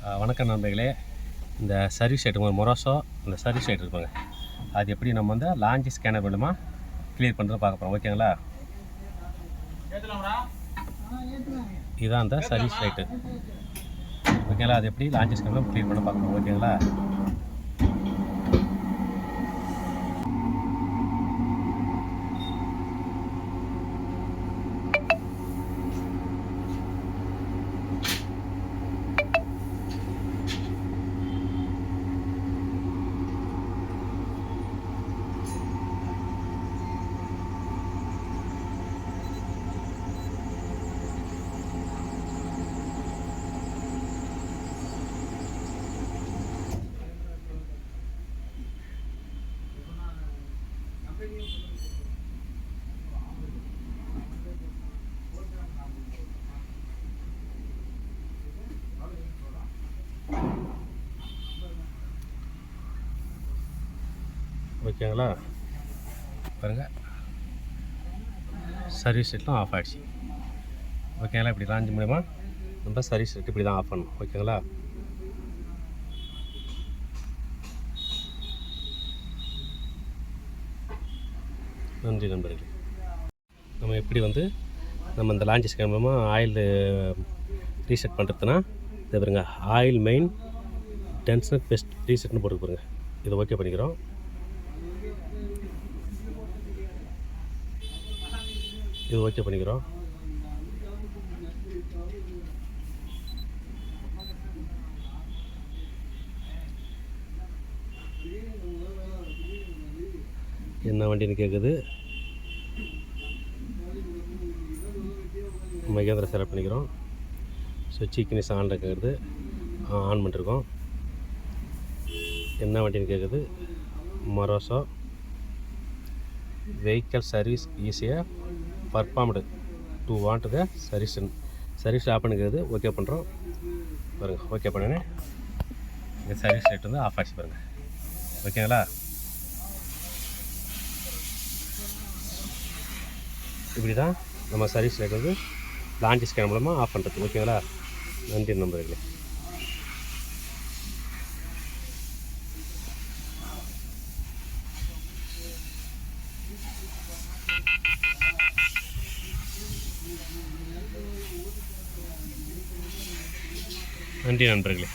வணக்கம் நண்பர்களே. இந்த சர்வீஸ் ஐட்டம் மொராசோ இந்த சர்வீஸ் ஐட்டம் இருப்பாங்க, அது எப்படி நம்ம வந்து லாஞ்சி ஸ்கேனர் மூலமாக கிளியர் பண்ணுறது பார்க்க போகிறோம். ஓகேங்களா? இதுதான் அந்த சர்வீஸ் லைட்டு. ஓகேங்களா? அது எப்படி லாஞ்சி ஸ்கேனர் கிளியர் பண்ண பார்க்க போகிறோம். ஓகேங்களா? ஓகேங்களா? பாருங்கள், சர்வீஸ் லைட்லாம் ஆஃப் ஆகிடுச்சு. ஓகேங்களா? இப்படி லாஞ்சி மூலமா நம்ம சர்வீஸ் லைட் இப்படி தான் ஆஃப் பண்ணணும். ஓகேங்களா? நன்றி நண்பர்களே. நம்ம எப்படி வந்து நம்ம இந்த லாஞ்சி ஸ்கேன் மூலமாக ஆயில் ரீசெட் பண்ணுறதுனா இதை பாருங்க, ஆயில் மெயின் டென்ஷன் பெஸ்ட் ரீசெட்னு போட்டு பாருங்க. இதை ஓகே பண்ணிக்கிறோம். இது ஓகே பண்ணிக்கிறோம். என்ன வண்டின்னு கேட்குது. மகேந்திரா செலக்ட் பண்ணிக்கிறோம். சுவிட்ச் கினிஸ் ஆன் கேட்குது, ஆன் பண்ணிருக்கோம். என்ன வண்டின்னு கேட்குது. மொராசோ வெஹிக்கல் சர்வீஸ் ஈஸியாக performed to want the service off பண்ணிக்கிறது. ஓகே பண்ணுறோம் பாருங்கள். ஓகே பண்ணினேன். இந்த சர்வீஸ் லைட் வந்து ஆஃப் ஆகிடுச்சு பாருங்கள். ஓகேங்களா? இப்படி தான் நம்ம சர்வீஸ் லைட் வந்து லாஞ்சி ஸ்கேன் மூலமாக ஆஃப் பண்ணுறது. ஓகேங்களா? நன்றி நண்பர்களே. நன்றி நண்பர்களே.